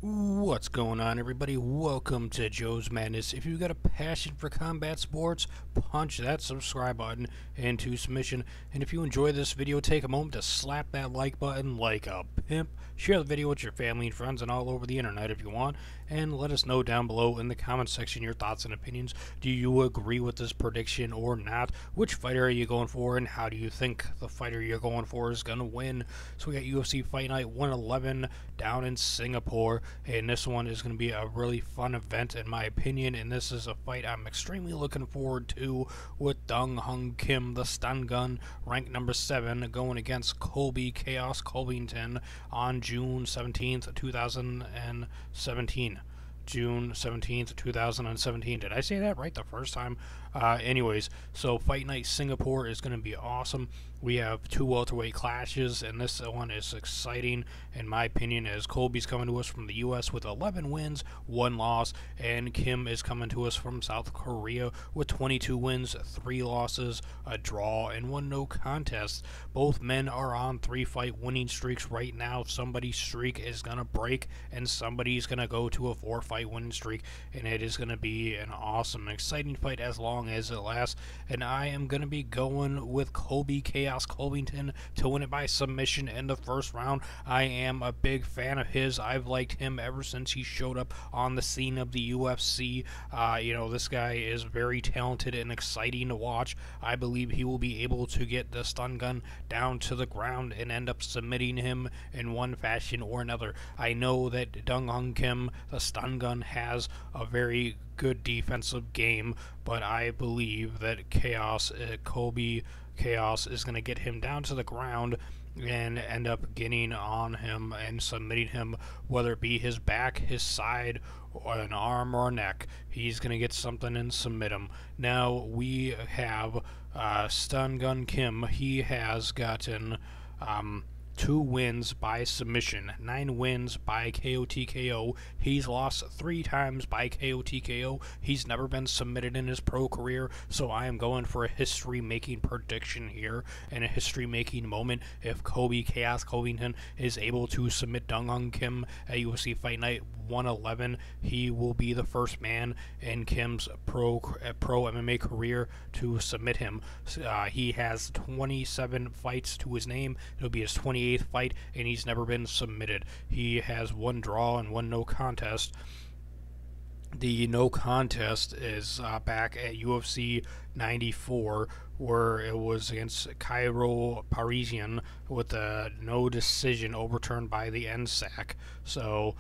What's going on, everybody? Welcome to Joe's Madness. If you've got a passion for combat sports, punch that subscribe button into submission. And if you enjoy this video, take a moment to slap that like button like a pimp. Share the video with your family and friends and all over the internet if you want. And let us know down below in the comment section your thoughts and opinions. Do you agree with this prediction or not? Which fighter are you going for, and how do you think the fighter you're going for is going to win? So we got UFC Fight Night 111 down in Singapore. And this one is going to be a really fun event in my opinion, and this is a fight I'm extremely looking forward to, with Dong Hung Kim, the stun gun, ranked number 7, going against Colby Chaos Covington on June 17th, 2017. June 17th, 2017. Did I say that right the first time? Anyways, so Fight Night Singapore is going to be awesome. We have two welterweight clashes, and this one is exciting, in my opinion, as Colby's coming to us from the U.S. with 11 wins, 1 loss, and Kim is coming to us from South Korea with 22 wins, 3 losses, a draw, and 1 no contest. Both men are on 3-fight winning streaks right now. Somebody's streak is going to break, and somebody's going to go to a 4-fight winning streak, and it is going to be an awesome, exciting fight as long as it lasts. And I am going to be going with Colby Chaos Covington to win it by submission in the first round. I am a big fan of his. I've liked him ever since he showed up on the scene of the UFC. This guy is very talented and exciting to watch. I believe he will be able to get the stun gun down to the ground and end up submitting him in one fashion or another. I know that Dong Hung Kim, the stun gun, has a very good defensive game, but I believe that Colby Chaos is going to get him down to the ground and end up getting on him and submitting him, whether it be his back, his side, or an arm or a neck. He's going to get something and submit him. Now we have Stun Gun Kim. He has gotten 2 wins by submission, 9 wins by KO/TKO. He's lost 3 times by KO/TKO. He's never been submitted in his pro career, so I am going for a history-making prediction here and a history-making moment. If Colby Chaos Covington is able to submit Dong Hung Kim at UFC Fight Night 111, he will be the first man in Kim's pro MMA career to submit him. He has 27 fights to his name. It'll be his 28th fight, and he's never been submitted. He has 1 draw and 1 no contest. The no contest is back at UFC 94, where it was against Cairo Parisian with a no decision overturned by the NSAC. So,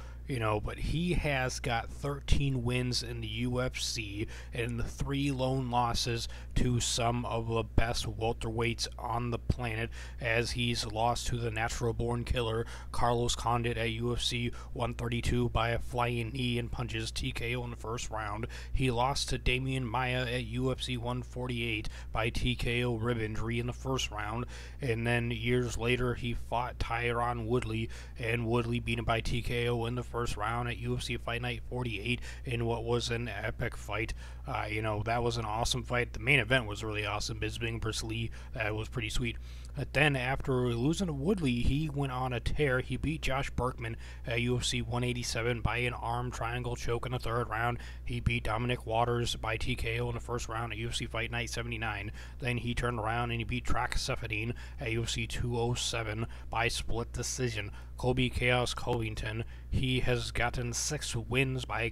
but he has got 13 wins in the UFC and 3 lone losses to some of the best welterweights on the planet, as he's lost to the natural-born killer Carlos Condit at UFC 132 by a flying knee and punches TKO in the first round. He lost to Damian Maia at UFC 148 by TKO rib injury in the first round, and then years later he fought Tyron Woodley, and Woodley beat him by TKO in the first round at UFC Fight Night 48 in what was an epic fight. That was an awesome fight. The main event was really awesome. Bisping vs. Lee, that was pretty sweet. But then after losing to Woodley, he went on a tear. He beat Josh Berkman at UFC 187 by an arm triangle choke in the 3rd round. He beat Dominic Waters by TKO in the 1st round at UFC Fight Night 79. Then he turned around and he beat Traksefedin at UFC 207 by split decision. Colby Chaos Covington, he has gotten 6 wins by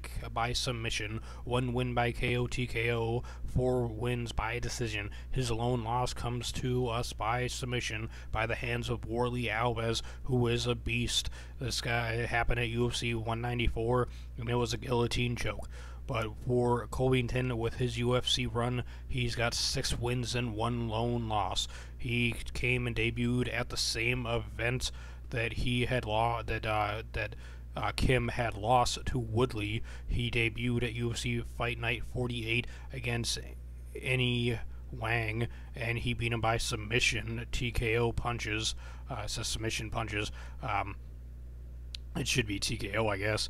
submission, 1 win by KO/TKO, 4 wins by decision. His lone loss comes to us by submission by the hands of Warley Alves, who is a beast. This guy happened at UFC 194, and it was a guillotine choke. But for Covington, with his UFC run, he's got 6 wins and 1 lone loss. He came and debuted at the same event that he had Kim had lost to Woodley. He debuted at UFC Fight Night 48 against Any Wang, and he beat him by submission, TKO punches. Submission punches. It should be TKO, I guess.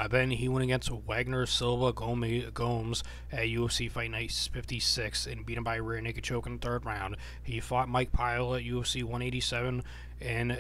Then he went against Wagner Silva Gomes at UFC Fight Night 56 and beat him by a rear naked choke in the 3rd round. He fought Mike Pyle at UFC 187 and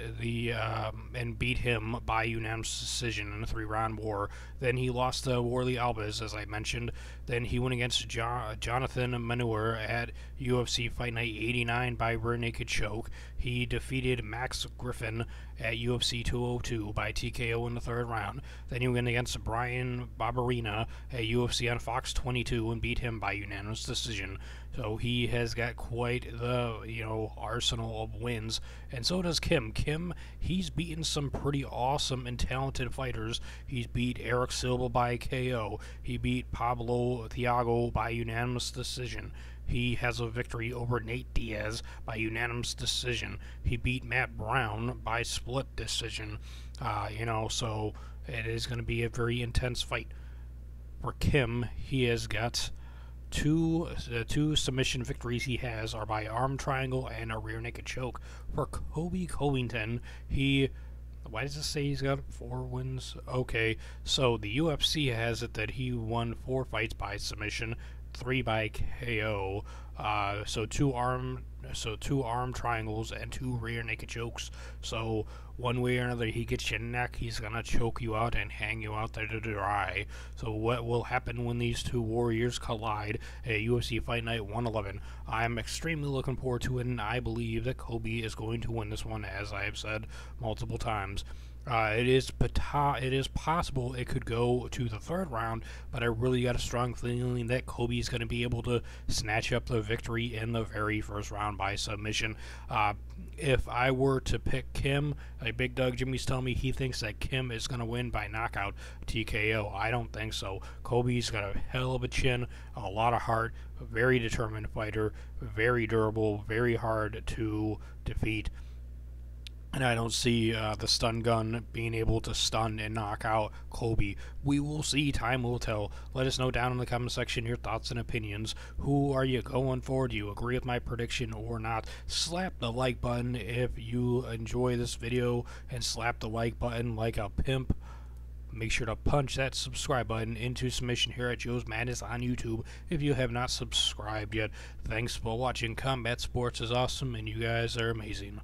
beat him by unanimous decision in a 3-round war. Then he lost to Warley Alves, as I mentioned. Then he went against Jonathan Manure at UFC Fight Night 89 by rear naked choke. He defeated Max Griffin at UFC 202 by TKO in the 3rd round. Then he went against Brian Barberina at UFC on Fox 22 and beat him by unanimous decision. So he has got quite the, arsenal of wins, and so does Kim. He's beaten some pretty awesome and talented fighters. He's beat Eric Silva by KO. He beat Pablo Thiago by unanimous decision. He has a victory over Nate Diaz by unanimous decision. He beat Matt Brown by split decision. So it is going to be a very intense fight. For Kim, he has got two submission victories he has are by arm triangle and a rear naked choke. For Colby Covington, why does it say he's got 4 wins? Okay, so the UFC has it that he won 4 fights by submission, 3 by KO. So two arm triangles and 2 rear naked chokes. So one way or another, he gets your neck, he's gonna choke you out and hang you out there to dry. So what will happen when these 2 warriors collide at UFC Fight Night 111? I'm extremely looking forward to it, and I believe that Colby is going to win this one, as I have said multiple times. It is possible it could go to the 3rd round, but I really got a strong feeling that Colby is going to be able to snatch up the victory in the very first round by submission. If I were to pick Kim, like Big Doug Jimmy's telling me he thinks that Kim is going to win by knockout TKO. I don't think so. Colby's got a hell of a chin, a lot of heart, a very determined fighter, very durable, very hard to defeat. And I don't see the stun gun being able to stun and knock out Colby. We will see. Time will tell. Let us know down in the comment section your thoughts and opinions. Who are you going for? Do you agree with my prediction or not? Slap the like button if you enjoy this video, and slap the like button like a pimp. Make sure to punch that subscribe button into submission here at Joe's Madness on YouTube if you have not subscribed yet. Thanks for watching. Combat Sports is awesome, and you guys are amazing.